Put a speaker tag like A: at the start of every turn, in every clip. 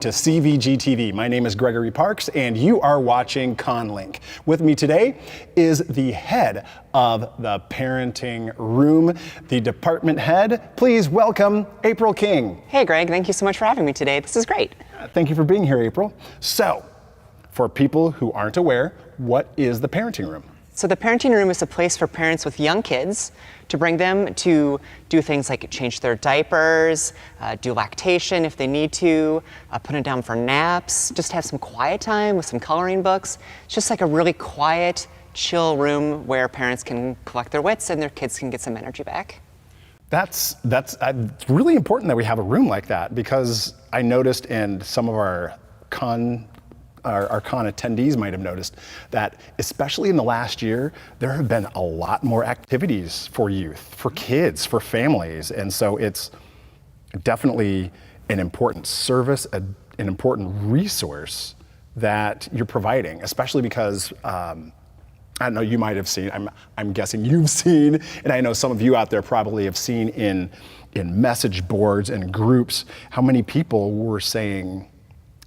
A: To CVG-TV. My name is Gregory Parks, and you are watching Conlink. With me today is the head of the parenting room, the department head. Please welcome April King.
B: Hey, Greg. Thank you so much for having me today. This is great.
A: Thank you for being here, April. So, for people who aren't aware, what is the parenting room?
B: So the parenting room is a place for parents with young kids to bring them to do things like change their diapers, do lactation if they need to, put them down for naps, just have some quiet time with some coloring books. It's just like a really quiet, chill room where parents can collect their wits and their kids can get some energy back.
A: It's really important that we have a room like that, because I noticed, and some of our con attendees might have noticed, that especially in the last year, there have been a lot more activities for youth, for kids, for families. And so it's definitely an important service, an important resource that you're providing, especially because I don't know, you might have seen, I'm guessing you've seen, and I know some of you out there probably have seen in message boards and groups, how many people were saying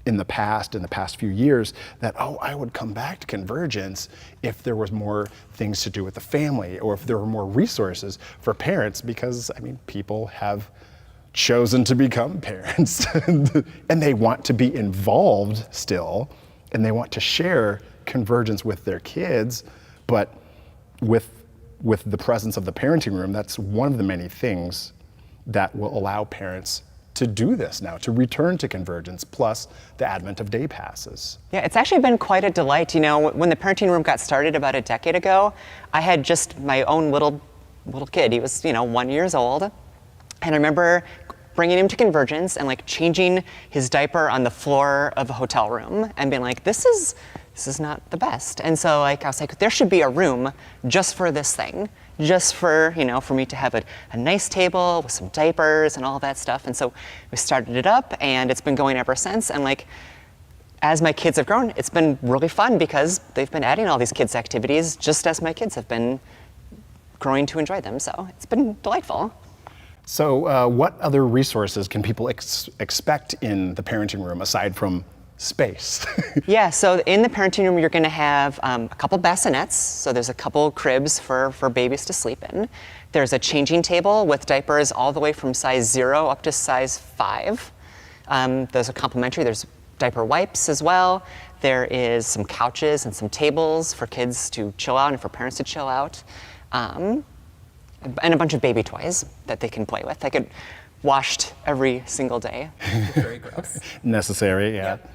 A: in the past few years that, oh, I would come back to Convergence if there was more things to do with the family, or if there were more resources for parents, because I mean, people have chosen to become parents and they want to be involved still, and they want to share Convergence with their kids. But with the presence of the parenting room, that's one of the many things that will allow parents to do this now, to return to Convergence, plus the advent of day passes.
B: Yeah, it's actually been quite a delight. You know, when the parenting room got started about a decade ago, I had just my own little kid. He was, 1 year old. And I remember bringing him to Convergence and like changing his diaper on the floor of a hotel room and being like, this is not the best. And so I was like, there should be a room just for this thing, just for, for me to have a nice table with some diapers and all that stuff. And so we started it up, and it's been going ever since. And like, as my kids have grown, it's been really fun because they've been adding all these kids' activities just as my kids have been growing to enjoy them. So it's been delightful.
A: So what other resources can people expect in the parenting room aside from space?
B: Yeah, so in the parenting room, you're going to have a couple bassinets. So there's a couple cribs for babies to sleep in. There's a changing table with diapers all the way from size 0 up to size 5. Those are complimentary. There's diaper wipes as well. There is some couches and some tables for kids to chill out and for parents to chill out. And a bunch of baby toys that they can play with. They get washed every single day. Very gross.
A: Necessary, yeah. Yep.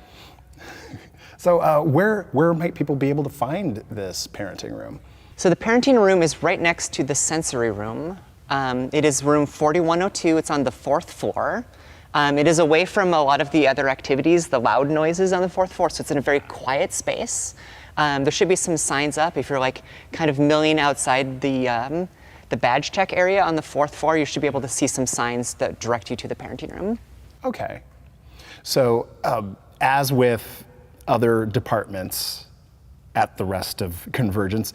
A: So where might people be able to find this parenting room?
B: So the parenting room is right next to the sensory room. It is room 4102. It's on the 4th floor. It is away from a lot of the other activities, the loud noises on the 4th floor, so it's in a very quiet space. There should be some signs up. If you're like kind of milling outside the badge check area on the 4th floor, you should be able to see some signs that direct you to the parenting room.
A: Okay. So as with other departments at the rest of Convergence,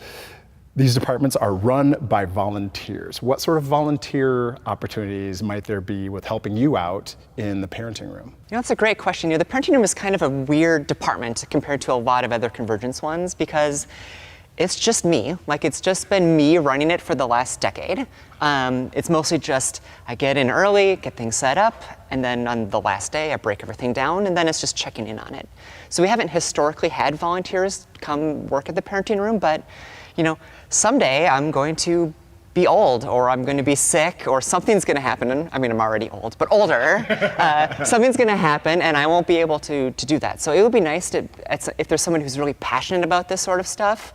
A: these departments are run by volunteers. What sort of volunteer opportunities might there be with helping you out in the parenting room?
B: That's a great question. The parenting room is kind of a weird department compared to a lot of other Convergence ones, because it's just me. Like, it's just been me running it for the last decade. It's mostly just, I get in early, get things set up, and then on the last day, I break everything down, and then it's just checking in on it. So we haven't historically had volunteers come work at the parenting room, but, someday I'm going to be old, or I'm going to be sick, or something's going to happen. I mean, I'm already old, but older. Something's going to happen, and I won't be able to do that. So it would be nice if there's someone who's really passionate about this sort of stuff,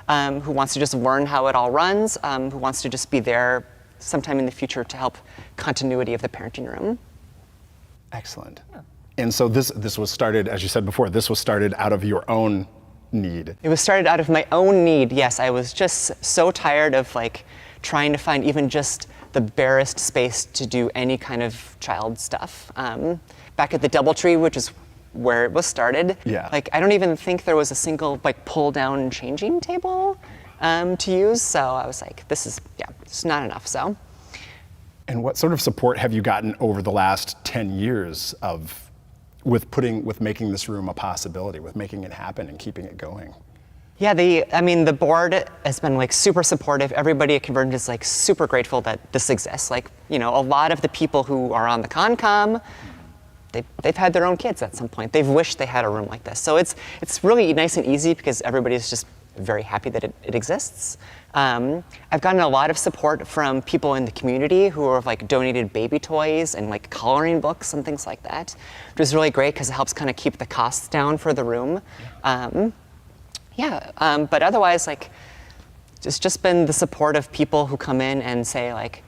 B: who wants to just learn how it all runs, who wants to just be there sometime in the future to help continuity of the parenting room.
A: Excellent. Yeah. And so this was started, as you said before, this was started out of your own need.
B: It was started out of my own need, yes. I was just so tired of trying to find even just the barest space to do any kind of child stuff. Back at the Doubletree, which is where it was started,
A: yeah.
B: I don't even think there was a single pull down changing table to use. So I was like, it's not enough. So.
A: And what sort of support have you gotten over the last 10 years of with making this room a possibility, with making it happen and keeping it going?
B: Yeah, the board has been like super supportive. Everybody at Convergence is like super grateful that this exists. Like, a lot of the people who are on the Concom, they've had their own kids at some point. They've wished they had a room like this. So it's really nice and easy because everybody's just very happy that it exists. I've gotten a lot of support from people in the community who have like donated baby toys and like coloring books and things like that, which is really great because it helps kind of keep the costs down for the room. But otherwise, like, it's just been the support of people who come in and say, like,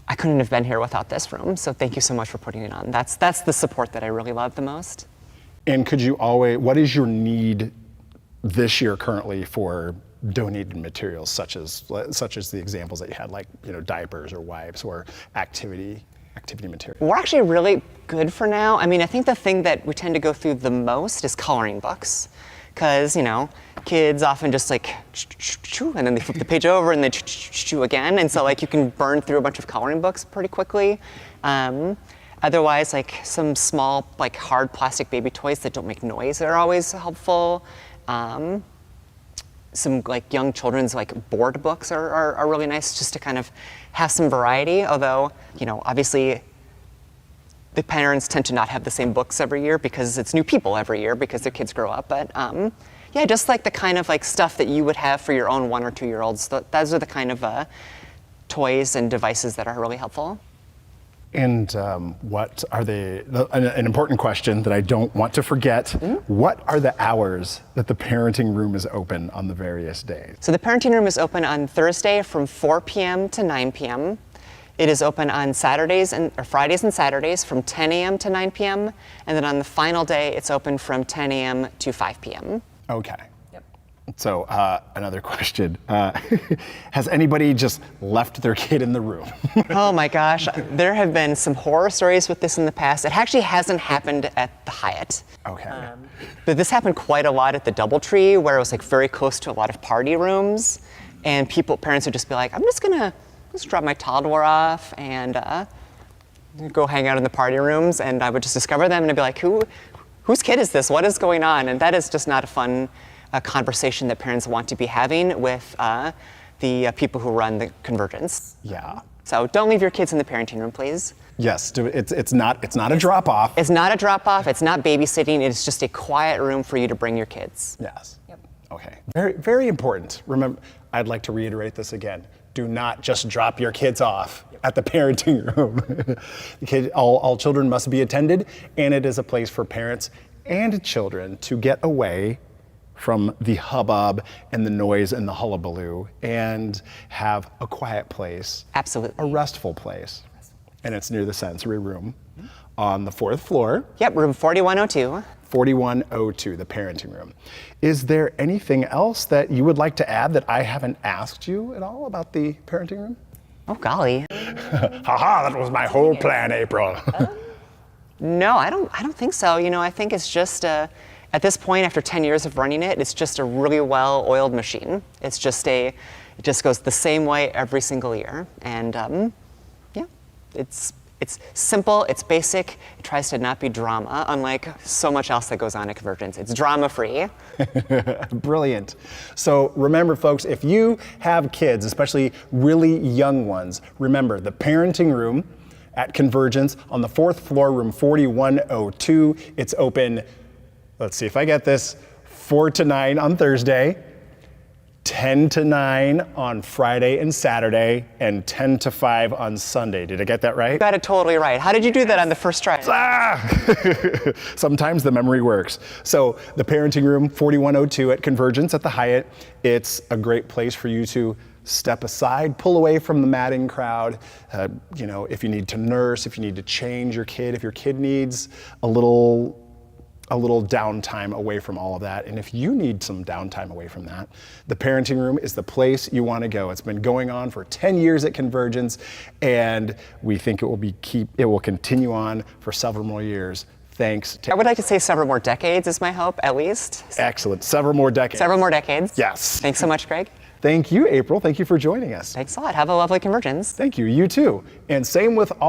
B: I couldn't have been here without this room, so thank you so much for putting it on. That's the support that I really love the most.
A: And what is your need this year currently for donated materials, such as the examples that you had, like, diapers or wipes or activity material?
B: We're actually really good for now. I mean, I think the thing that we tend to go through the most is coloring books. Because, kids often just like, and then they flip the page over and they again. And so like you can burn through a bunch of coloring books pretty quickly. Otherwise, like some small, like hard plastic baby toys that don't make noise are always helpful. Some like young children's like board books are really nice just to kind of have some variety. Although, obviously, the parents tend to not have the same books every year because it's new people every year because their kids grow up. But just like the kind of like stuff that you would have for your own 1 or 2 year olds. Those are the kind of toys and devices that are really helpful.
A: And what are an important question that I don't want to forget, what are the hours that the parenting room is open on the various days?
B: So the parenting room is open on Thursday from 4 p.m. to 9 p.m. It is open on Fridays and Saturdays from 10 a.m. to 9 p.m. And then on the final day, it's open from 10 a.m. to 5 p.m.
A: Okay. Yep. So another question. Has anybody just left their kid in the room?
B: Oh my gosh. There have been some horror stories with this in the past. It actually hasn't happened at the Hyatt.
A: Okay.
B: But this happened quite a lot at the DoubleTree, where it was like very close to a lot of party rooms. And parents would just be like, I'm just gonna drop my toddler off and go hang out in the party rooms, and I would just discover them and I'd be like, whose kid is this? What is going on? And that is just not a fun conversation that parents want to be having with the people who run the Convergence.
A: Yeah.
B: So don't leave your kids in the parenting room, please.
A: Yes, it's not a drop off.
B: It's not a drop off. It's not babysitting. It's just a quiet room for you to bring your kids.
A: Yes. Yep. Okay. Very, very important. Remember, I'd like to reiterate this again. Do not just drop your kids off at the parenting room. All children must be attended, and it is a place for parents and children to get away from the hubbub and the noise and the hullabaloo and have a quiet place.
B: Absolutely.
A: A restful place. And it's near the sensory room on the 4th floor.
B: Yep, room 4102.
A: 4102, the parenting room. Is there anything else that you would like to add that I haven't asked you at all about the parenting room?
B: Oh, golly.
A: Haha, that was my whole plan, April.
B: No, I don't think so. I think it's just, at this point, after 10 years of running it, it's just a really well-oiled machine. It just goes the same way every single year. And it's simple, it's basic, it tries to not be drama, unlike so much else that goes on at Convergence. It's drama-free.
A: Brilliant. So remember, folks, if you have kids, especially really young ones, remember the parenting room at Convergence on the 4th floor, room 4102. It's open, let's see if I get this, 4 to 9 on Thursday, 10 to 9 on Friday and Saturday, and 10 to 5 on Sunday. Did I get that right?
B: You got it totally right. How did you do that on the first try?
A: Sometimes the memory works. So the parenting room, 4102 at Convergence at the Hyatt. It's a great place for you to step aside, pull away from the madding crowd. If you need to nurse, if you need to change your kid, if your kid needs a little downtime away from all of that. And if you need some downtime away from that, the parenting room is the place you want to go. It's been going on for 10 years at Convergence, and we think it will continue on for several more years. Thanks.
B: I would like to say several more decades is my hope, at least.
A: Excellent. Several more decades.
B: Several more decades.
A: Yes.
B: Thanks so much, Greg.
A: Thank you, April. Thank you for joining us.
B: Thanks a lot. Have a lovely Convergence.
A: Thank you. You too. And same with all